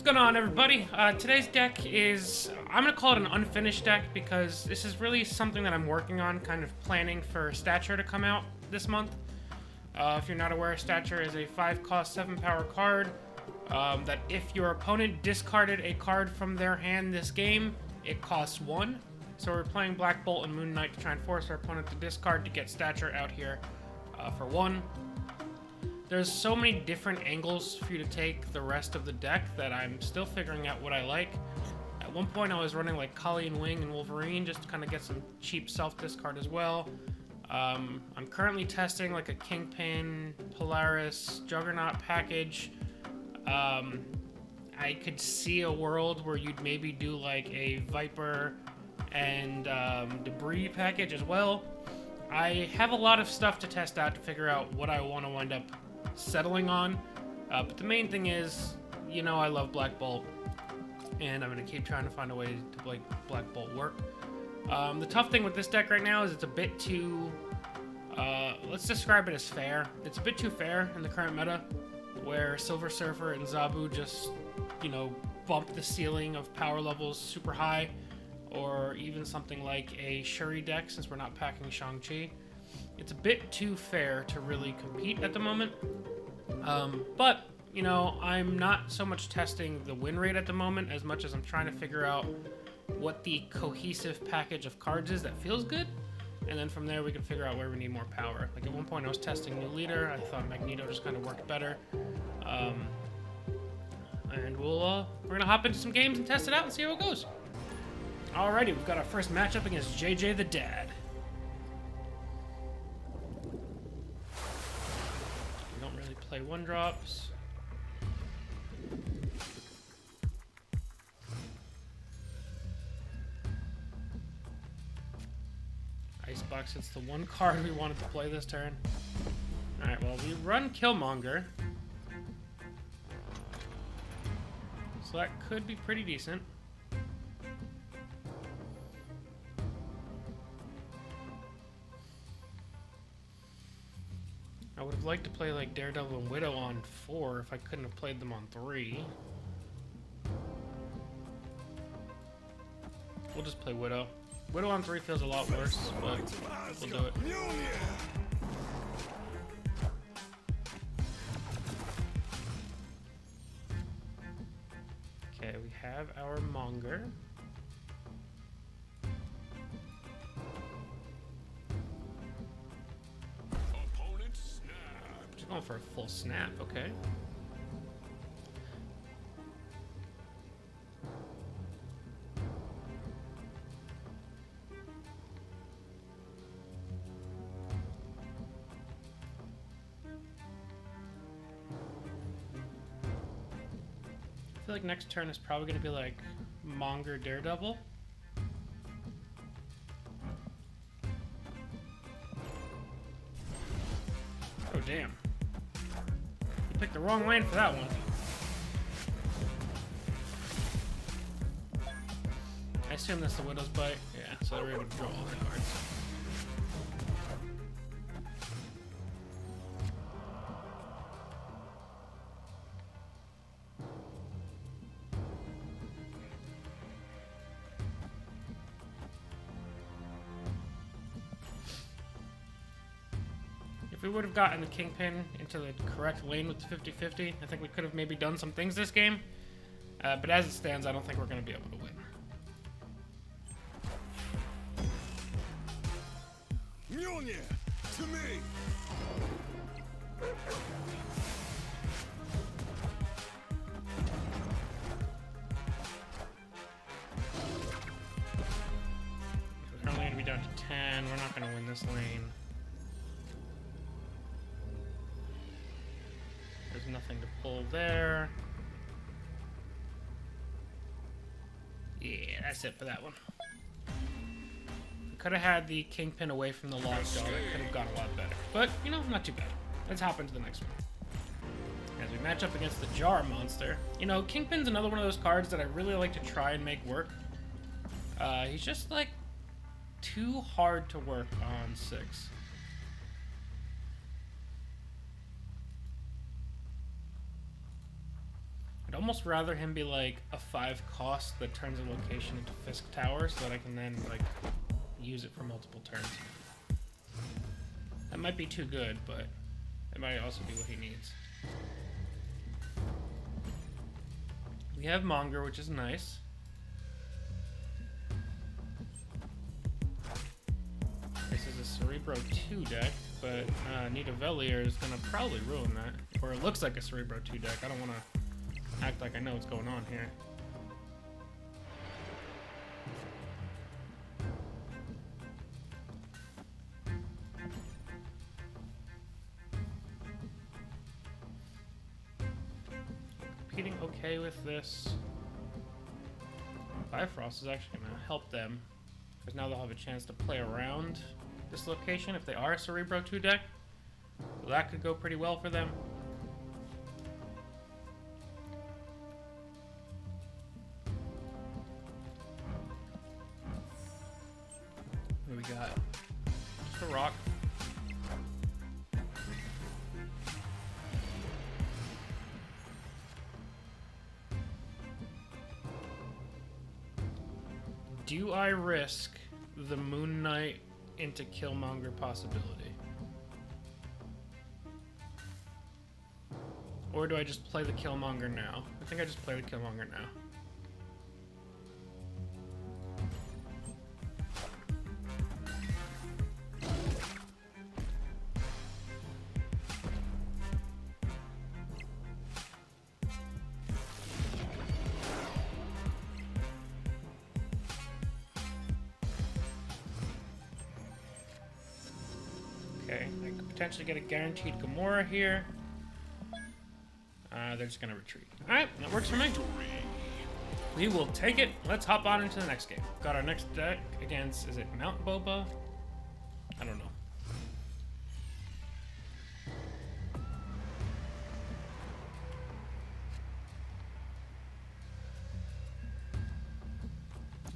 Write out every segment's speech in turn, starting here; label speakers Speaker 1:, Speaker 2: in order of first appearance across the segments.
Speaker 1: going on, everybody? Today's deck is, I'm going to call it an unfinished deck because this is really something that I'm working on, kind of planning for Stature to come out this month. If you're not aware, Stature is a 5-cost, 7-power card that if your opponent discarded a card from their hand this game, it costs 1. So we're playing Black Bolt and Moon Knight to try and force our opponent to discard to get Stature out here for 1. There's so many different angles for you to take the rest of the deck that I'm still figuring out what I like. At one point I was running like Colleen Wing and Wolverine just to kind of get some cheap self-discard as well. I'm currently testing like a Kingpin, Polaris, Juggernaut package. I could see a world where you'd maybe do like a Viper and Debris package as well. I have a lot of stuff to test out to figure out what I want to wind up settling on, but the main thing is, you know, I love Black Bolt, and I'm going to keep trying to find a way to make Black Bolt work. The tough thing with this deck right now is it's a bit too, let's describe it as fair. It's a bit too fair in the current meta, where Silver Surfer and Zabu just, you know, bump the ceiling of power levels super high, or even something like a Shuri deck since we're not packing Shang-Chi. It's a bit too fair to really compete at the moment. But, you know, I'm not so much testing the win rate at the moment as much as I'm trying to figure out what the cohesive package of cards is that feels good. And then from there we can figure out where we need more power. Like at one point I was testing New Leader. I thought Magneto just kind of worked better. And we're gonna hop into some games and test it out and see how it goes. Alrighty, we've got our first matchup against JJ the Dad. We don't really play 1-drops. Icebox hits the one card we wanted to play this turn. Alright, well, we run Killmonger. So that could be pretty decent. I would have liked to play like Daredevil and Widow on 4 if I couldn't have played them on 3. We'll just play Widow. Widow on 3 feels a lot worse, but we'll do it. Okay, we have our Monger. Just going for a full snap, okay. I feel like next turn is probably going to be like Monger Daredevil. Oh, damn. You picked the wrong lane for that one. I assume that's the Widow's Bite. Yeah, so we're able to draw all the cards. If we would have gotten the Kingpin into the correct lane with the 50-50, I think we could have maybe done some things this game. But as it stands, I don't think we're going to be able to win.
Speaker 2: To me.
Speaker 1: We're currently going to be down to 10. We're not going to win this lane. There's nothing to pull there. Yeah, that's it for that one. We could have had the Kingpin away from the Lockjaw. That could have gone a lot better. But, you know, not too bad. Let's hop into the next one. As we match up against the Jar Monster. You know, Kingpin's another one of those cards that I really like to try and make work. He's just, like, too hard to work on 6. I'd almost rather him be like a 5 cost that turns a location into Fisk Tower so that I can then like use it for multiple turns. That might be too good, but it might also be what he needs. We have Monger, which is nice. This is a Cerebro 2 deck, but Nidavellir is going to probably ruin that. Or it looks like a Cerebro 2 deck. I don't want to act like I know what's going on here. Competing okay with this. Bifrost is actually going to help them, because now they'll have a chance to play around this location if they are a Cerebro 2 deck. So that could go pretty well for them. What do we got? Just a rock. Do I risk the Moon Knight into Killmonger possibility? Or do I just play the Killmonger now? I think I just play the Killmonger now. Okay, I could potentially get a guaranteed Gamora here. They're just gonna retreat. Alright, that works for me. We will take it. Let's hop on into the next game. Got our next deck against, is it Mount Boba? I don't know.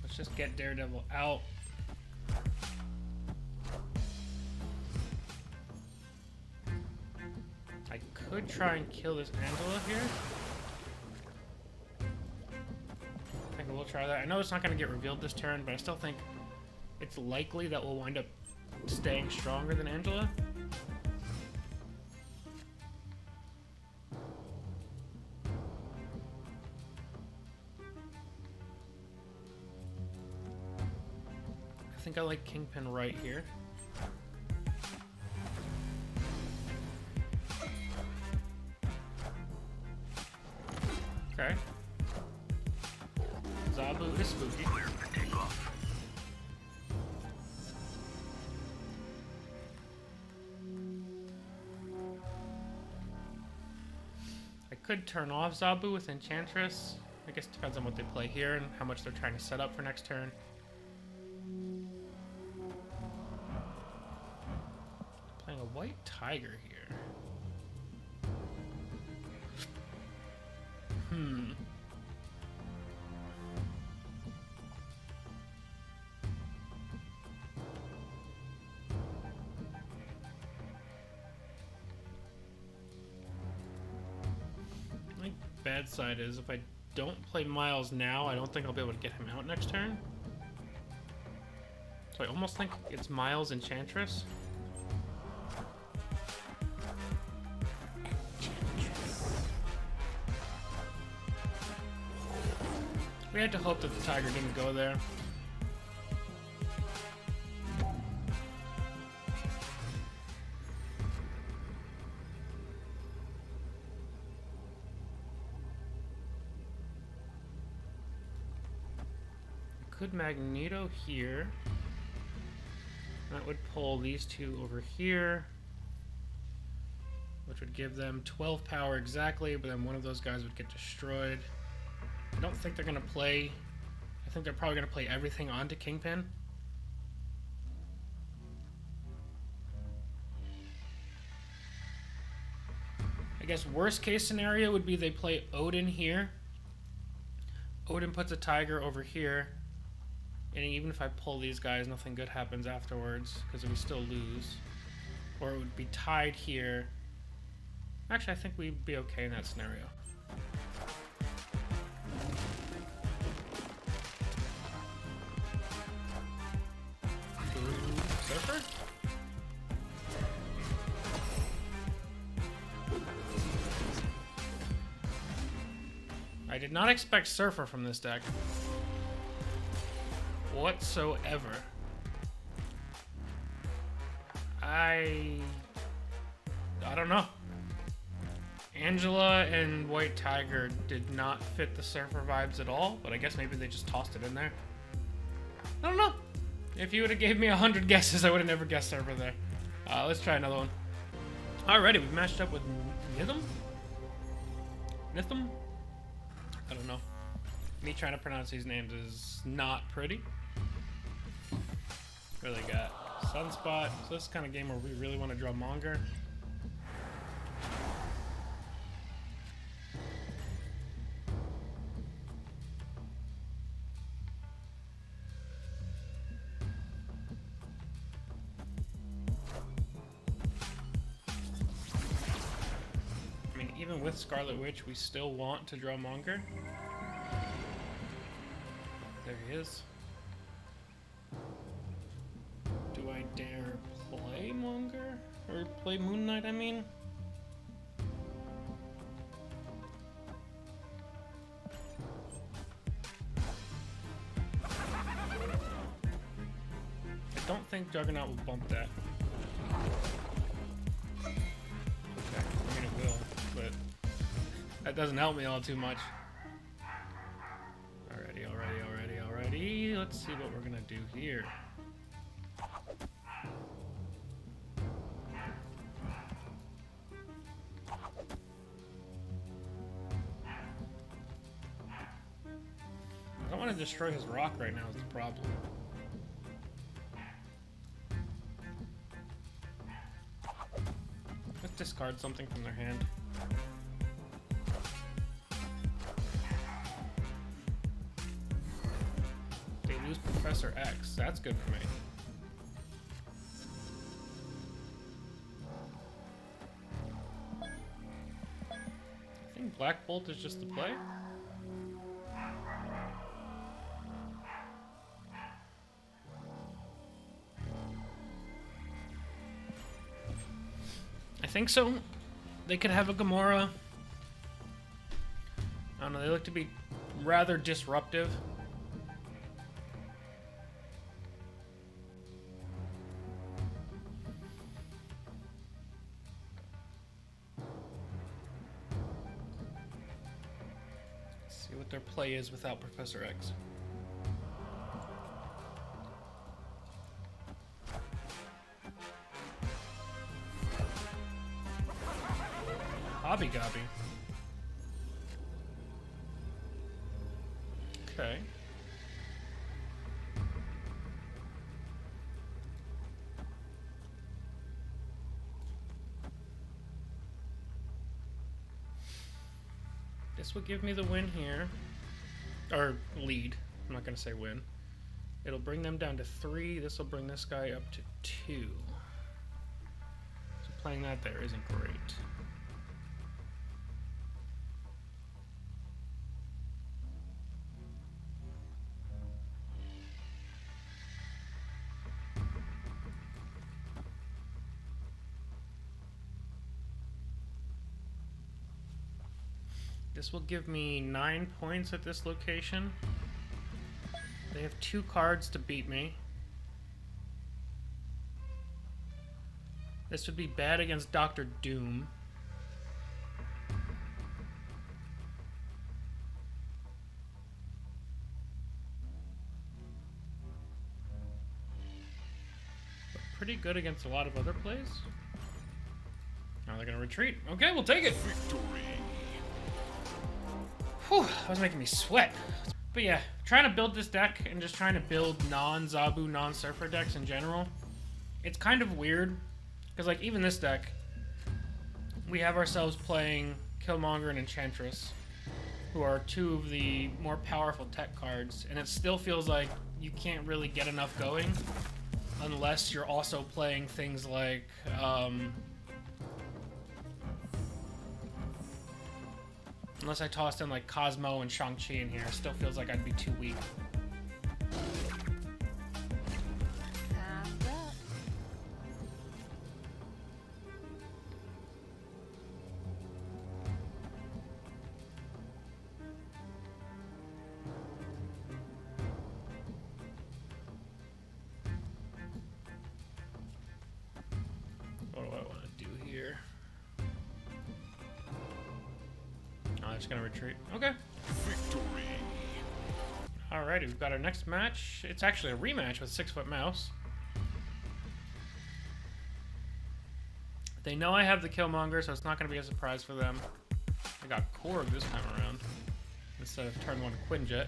Speaker 1: Let's just get Daredevil out. I could try and kill this Angela here. I think we'll try that. I know it's not going to get revealed this turn, but I still think it's likely that we'll wind up staying stronger than Angela. I think I like Kingpin right here. Okay. Zabu is spooky. I could turn off Zabu with Enchantress. I guess it depends on what they play here and how much they're trying to set up for next turn. Playing a white tiger here. I think bad side is if I don't play Miles now, I don't think I'll be able to get him out next turn. So I almost think it's Miles Enchantress. We had to hope that the tiger didn't go there. Could Magneto here. That would pull these two over here, which would give them 12 power exactly, but then one of those guys would get destroyed. I don't think they're going to play... I think they're probably going to play everything onto Kingpin. I guess worst case scenario would be they play Odin here. Odin puts a tiger over here. And even if I pull these guys, nothing good happens afterwards, because we still lose. Or it would be tied here. Actually, I think we'd be okay in that scenario. I did not expect Surfer from this deck. Whatsoever. I don't know. Angela and White Tiger did not fit the Surfer vibes at all, but I guess maybe they just tossed it in there. I don't know. If you would have gave me 100 guesses, I would have never guessed Surfer there. Let's try another one. Alrighty, we've matched up with Nitham? Nitham? I don't know. Me trying to pronounce these names is not pretty. Really got Sunspot. So this is the kind of game where we really want to draw Monger. Even with Scarlet Witch, we still want to draw Monger. There he is. Do I dare play Monger? Or play Moon Knight, I mean? I don't think Juggernaut will bump that. Okay, I mean it will. But that doesn't help me all too much. Alrighty. Let's see what we're gonna do here. I don't want to destroy his rock right now is the problem. Let's discard something from their hand. They lose Professor X. That's good for me. I think Black Bolt is just the play. I think so. They could have a Gamora. I don't know, they look to be rather disruptive. Let's see what their play is without Professor X. Hobby Gobby. Okay. This will give me the win here. Or lead. I'm not going to say win. It'll bring them down to 3. This will bring this guy up to 2. So playing that there isn't great. This will give me 9 points at this location. They have 2 cards to beat me. This would be bad against Dr. Doom. But pretty good against a lot of other plays. Now they're gonna retreat. Okay, we'll take it. Victory. Whew, that was making me sweat. But yeah, trying to build this deck and just trying to build non-Zabu, non-Surfer decks in general, it's kind of weird. Because like even this deck, we have ourselves playing Killmonger and Enchantress, who are 2 of the more powerful tech cards, and it still feels like you can't really get enough going unless you're also playing things like unless I tossed in like Cosmo and Shang-Chi in here, it still feels like I'd be too weak. just gonna retreat. Okay.
Speaker 2: Victory.
Speaker 1: Alrighty, we've got our next match. It's actually a rematch with 6 Foot Mouse. They know I have the Killmonger, so it's not gonna be a surprise for them. I got Korg this time around instead of turn 1 Quinjet.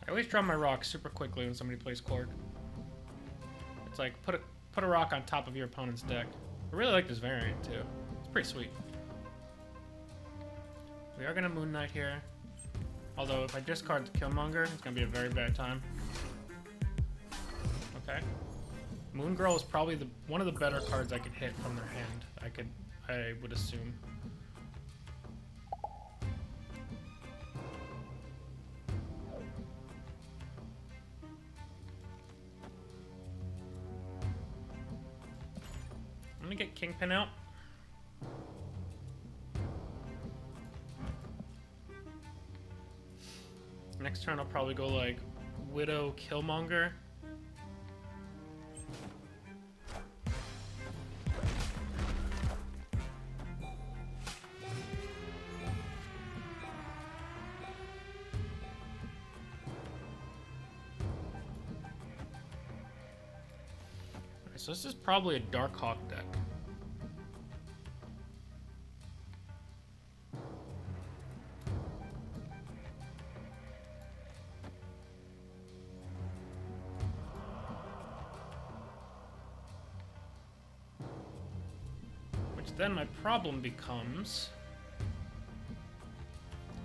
Speaker 1: I always draw my rocks super quickly when somebody plays Korg. It's like put a rock on top of your opponent's deck. I really like this variant too. It's pretty sweet. We are gonna Moon Knight here. Although if I discard the Killmonger, it's gonna be a very bad time. Okay. Moon Girl is probably one of the better cards I could hit from their hand. I would assume. I'm gonna get Kingpin out. Next turn I'll probably go like Widow Killmonger. Alright, so this is probably a Darkhawk deck. Then my problem becomes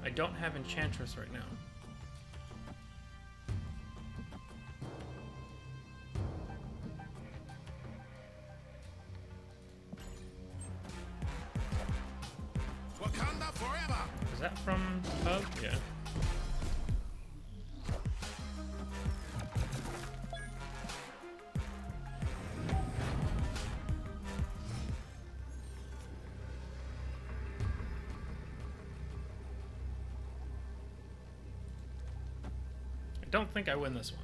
Speaker 1: I don't have Enchantress right now.
Speaker 2: Wakanda forever.
Speaker 1: Is that from Hub? Yeah. I don't think I win this one.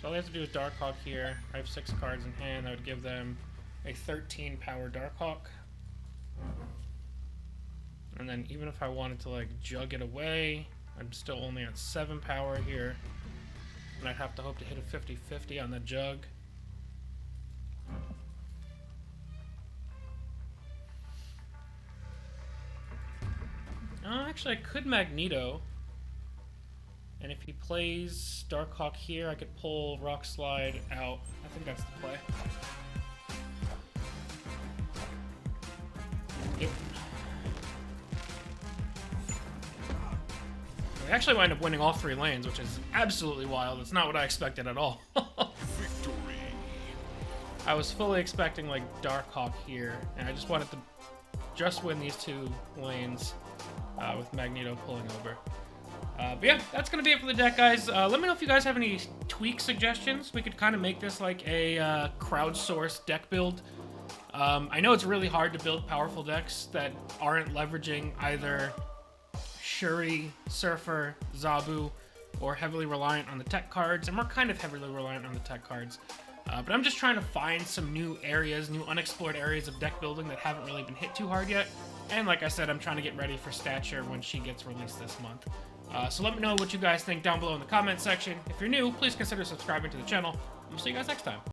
Speaker 1: So all I have to do is Darkhawk here. I have 6 cards in hand. I would give them a 13 power Darkhawk. And then even if I wanted to like jug it away, I'm still only at 7 power here. And I'd have to hope to hit a 50-50 on the jug. Actually, I could Magneto. And if he plays Darkhawk here, I could pull Rock Slide out. I think that's the play. Yep. We actually wind up winning all 3 lanes, which is absolutely wild. It's not what I expected at all.
Speaker 2: Victory.
Speaker 1: I was fully expecting like Darkhawk here, and I just wanted to just win these 2 lanes with Magneto pulling over. But yeah, that's going to be it for the deck, guys. Let me know if you guys have any tweak suggestions. We could kind of make this like a crowdsourced deck build. I know it's really hard to build powerful decks that aren't leveraging either Shuri, Surfer, Zabu, or heavily reliant on the tech cards, and we're kind of heavily reliant on the tech cards. But I'm just trying to find some new areas, new unexplored areas of deck building that haven't really been hit too hard yet. And like I said, I'm trying to get ready for Stature when she gets released this month. So let me know what you guys think down below in the comment section. If you're new, please consider subscribing to the channel. We'll see you guys next time.